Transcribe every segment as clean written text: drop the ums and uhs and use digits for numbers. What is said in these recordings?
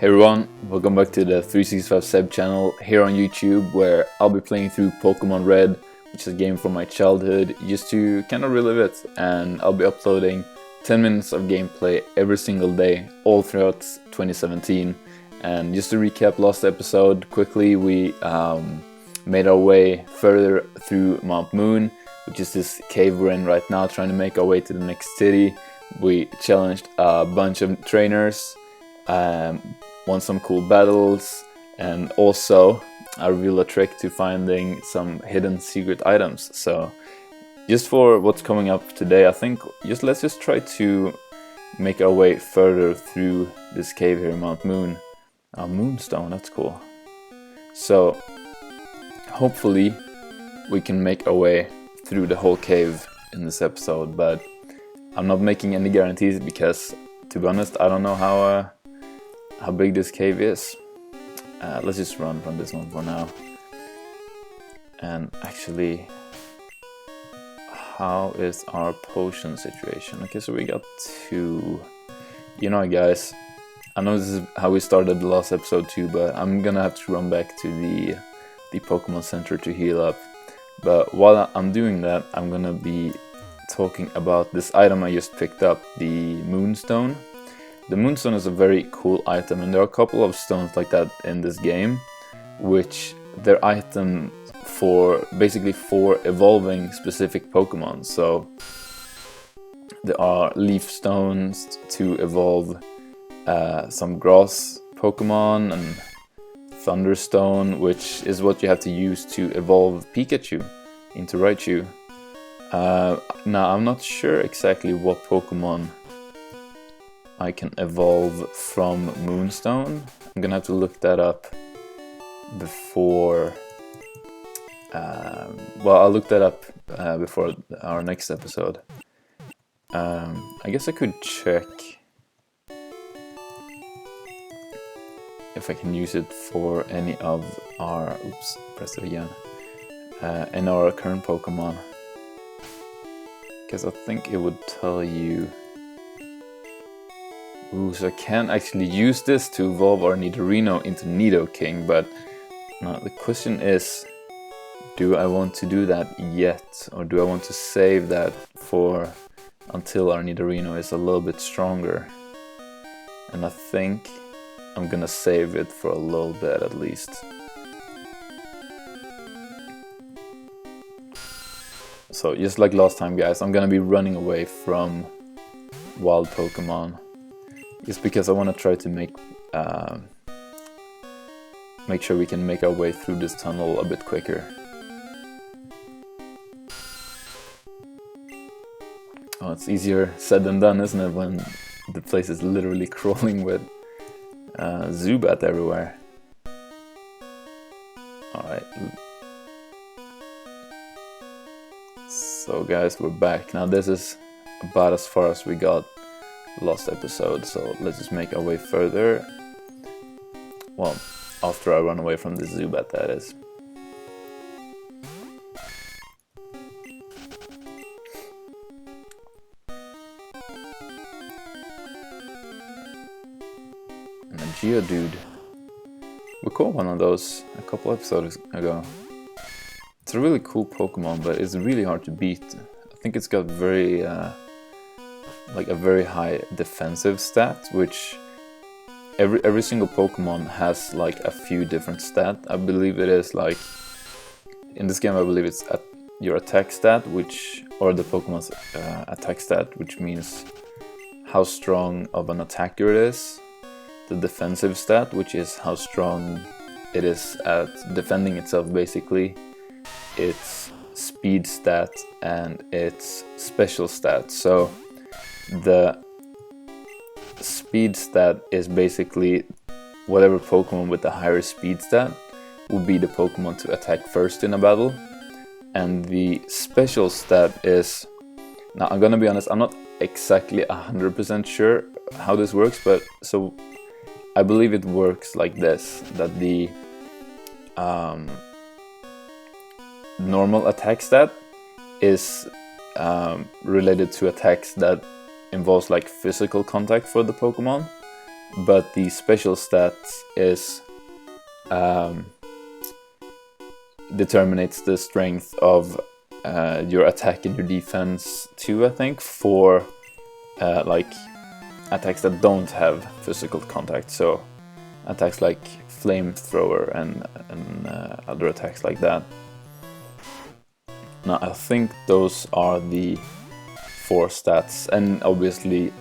Hey everyone, welcome back to the 365 Seb channel here on YouTube, where I'll be playing through Pokemon Red, which is a game from my childhood, just to kind of relive it. And I'll be uploading 10 minutes of gameplay every single day, all throughout 2017. And just to recap last episode quickly, we made our way further through Mount Moon, which is this cave we're in right now, trying to make our way to the next city. We challenged a bunch of trainers, won some cool battles, and also I revealed a trick to finding some hidden secret items. So just for what's coming up today, I think let's just try to make our way further through this cave here in Mount Moon. Moonstone, that's cool. So hopefully we can make our way through the whole cave in this episode, but I'm not making any guarantees because, to be honest, I don't know how big this cave is. Let's just run from this one for now. And actually, how is our potion situation? Okay, so we got 2. You know, guys, I know this is how we started the last episode too, but I'm gonna have to run back to the Pokemon Center to heal up. But while I'm doing that, I'm gonna be talking about this item I just picked up, the Moonstone. The Moonstone is a very cool item, and there are a couple of stones like that in this game, which they're items for basically for evolving specific Pokemon. So there are leaf stones to evolve some grass Pokemon, and Thunderstone, which is what you have to use to evolve Pikachu into Raichu. Now I'm not sure exactly what Pokemon I can evolve from Moonstone. I'm gonna have to look that up before. I'll look that up before our next episode. I guess I could check if I can use it for any of our. Oops, press it again. In our current Pokemon, because I think it would tell you. Ooh, so I can actually use this to evolve our Nidorino into Nidoking, but now the question is, do I want to do that yet, or do I want to save that for until our Nidorino is a little bit stronger? And I think I'm gonna save it for a little bit at least. So just like last time, guys, I'm gonna be running away from wild Pokemon. Just because I want to try to make sure we can make our way through this tunnel a bit quicker. Oh, it's easier said than done, isn't it, when the place is literally crawling with Zubat everywhere. Alright. So guys, we're back. Now this is about as far as we got last episode, so let's just make our way further. Well, after I run away from the Zubat, that is. And a Geodude. We caught one of those a couple episodes ago. It's a really cool Pokemon, but it's really hard to beat. I think it's got very a very high defensive stat, which every single Pokemon has like a few different stats. I believe it is like in this game, I believe it's at your attack stat, or the Pokemon's attack stat, which means how strong of an attacker it is. The defensive stat, which is how strong it is at defending itself, basically. Its speed stat and its special stat. So the speed stat is basically whatever Pokemon with the higher speed stat will be the Pokemon to attack first in a battle. And the special stat is, now I'm gonna be honest, I'm not exactly 100% sure how this works, but so I believe it works like this, that the normal attack stat is related to attacks that involves like physical contact for the Pokemon, but the special stat is determines the strength of your attack and your defense too, I think, for like attacks that don't have physical contact. So attacks like flamethrower and other attacks like that. Now I think those are the 4 stats, and obviously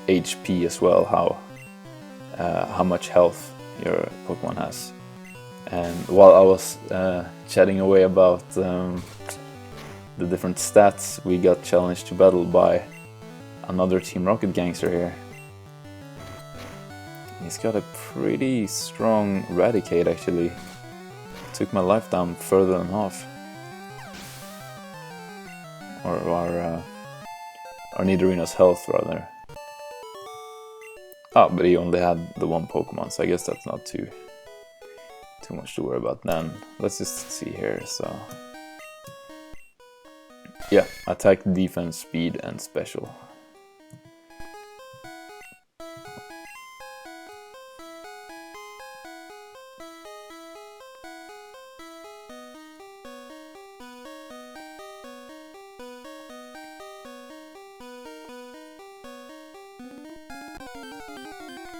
HP as well, how much health your Pokemon has. And while I was chatting away about the different stats, we got challenged to battle by another Team Rocket gangster here. He's got a pretty strong Raticate actually. Took my life down further than half. Or our Nidorino's health rather. Oh, but he only had the 1 Pokemon, so I guess that's not too much to worry about then. Let's just see here. So yeah, attack, defense, speed, and special.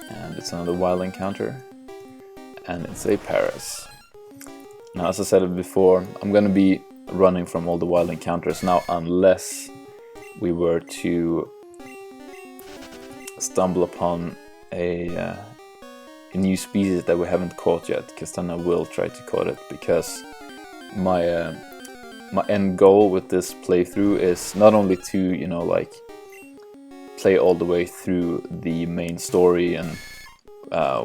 And it's another wild encounter, and it's a Paris. Now, as I said before, I'm gonna be running from all the wild encounters now, unless we were to stumble upon a new species that we haven't caught yet, because then I will try to caught it, because my end goal with this playthrough is not only to, you know, like play all the way through the main story and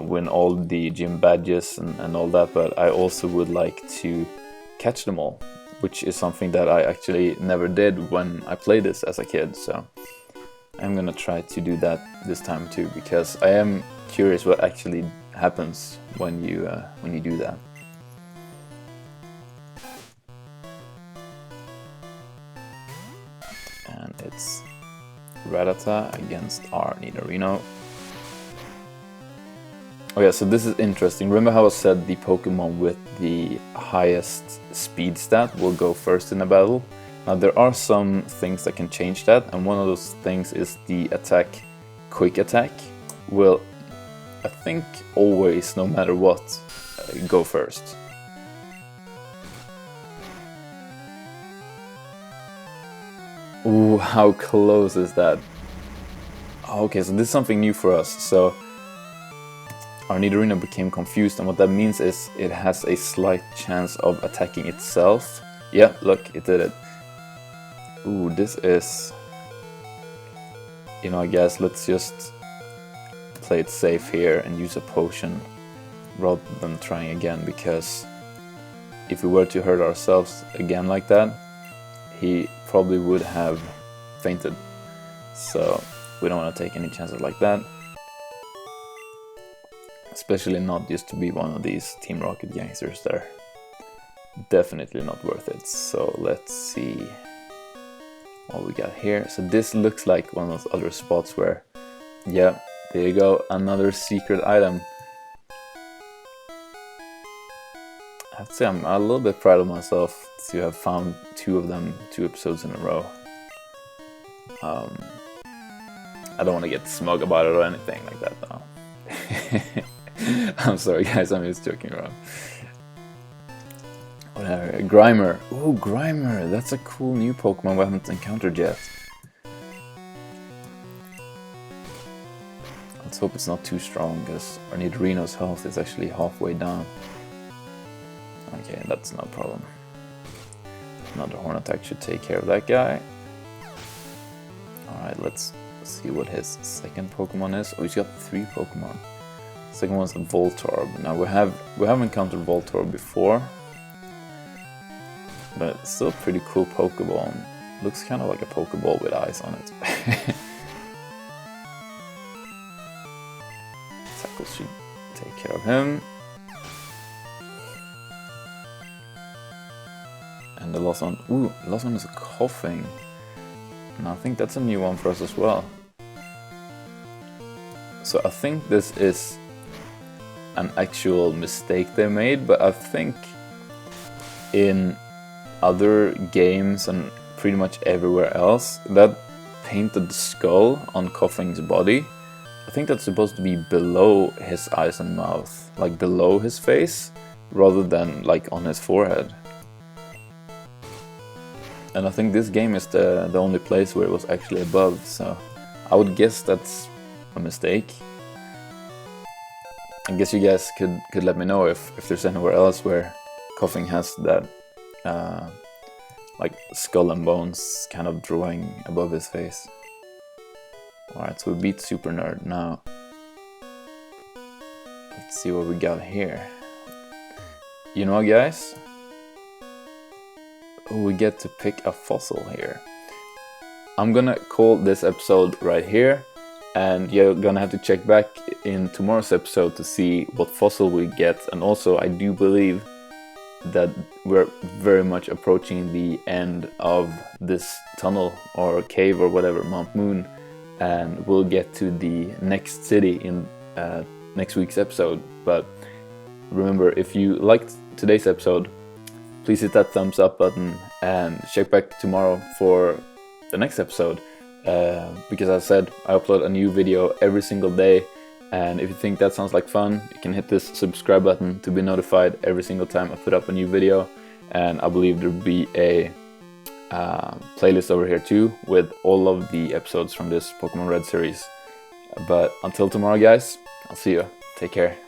win all the gym badges and all that, but I also would like to catch them all, which is something that I actually never did when I played this as a kid. So I'm gonna try to do that this time too, because I am curious what actually happens when you do that. And it's Rattata against our Nidorino. Oh yeah, so this is interesting. Remember how I said the Pokemon with the highest speed stat will go first in a battle? Now there are some things that can change that, and one of those things is the attack, quick attack, will, I think, always, no matter what, go first. Ooh, how close is that? Okay, so this is something new for us. So our Nidorino became confused, and what that means is it has a slight chance of attacking itself. Yeah, look, it did it. Ooh, this is... You know, I guess let's just play it safe here and use a potion rather than trying again, because if we were to hurt ourselves again like that, he probably would have fainted. So we don't want to take any chances like that. Especially not just to be one of these Team Rocket gangsters there. Definitely not worth it. So let's see what we got here. So this looks like one of those other spots where, yeah, there you go, another secret item. I have to say I'm a little bit proud of myself to have found 2 of them 2 episodes in a row. I don't want to get smug about it or anything like that though. I'm sorry guys, I'm just joking around. Whatever. Grimer. Ooh, Grimer. That's a cool new Pokemon we haven't encountered yet. Let's hope it's not too strong, because our Nidorino's health is actually halfway down. Okay, that's no problem. Another Horn attack should take care of that guy. Alright, let's see what his second Pokemon is. Oh, he's got 3 Pokemon. Second one's a Voltorb. Now we have encountered Voltorb before, but it's still a pretty cool Pokeball. Looks kind of like a Pokeball with eyes on it. Tackle should take care of him. And the last one, ooh, the last one is a Coughing. And I think that's a new one for us as well. So I think this is an actual mistake they made, but I think in other games and pretty much everywhere else, that painted skull on Coughing's body, I think that's supposed to be below his eyes and mouth, like below his face, rather than like on his forehead. And I think this game is the only place where it was actually above, so I would guess that's a mistake. I guess you guys could let me know if there's anywhere else where Coughing has that like skull and bones kind of drawing above his face. Alright, so we beat Super Nerd. Now let's see what we got here. You know, guys, we get to pick a fossil here. I'm gonna call this episode right here, and you're gonna have to check back in tomorrow's episode to see what fossil we get. And also, I do believe that we're very much approaching the end of this tunnel or cave or whatever, Mount Moon, and we'll get to the next city in next week's episode. But remember, if you liked today's episode, please hit that thumbs up button and check back tomorrow for the next episode, because as I said, I upload a new video every single day. And if you think that sounds like fun, you can hit this subscribe button to be notified every single time I put up a new video. And I believe there'll be a playlist over here too with all of the episodes from this Pokemon Red series. But until tomorrow, guys, I'll see you. Take care.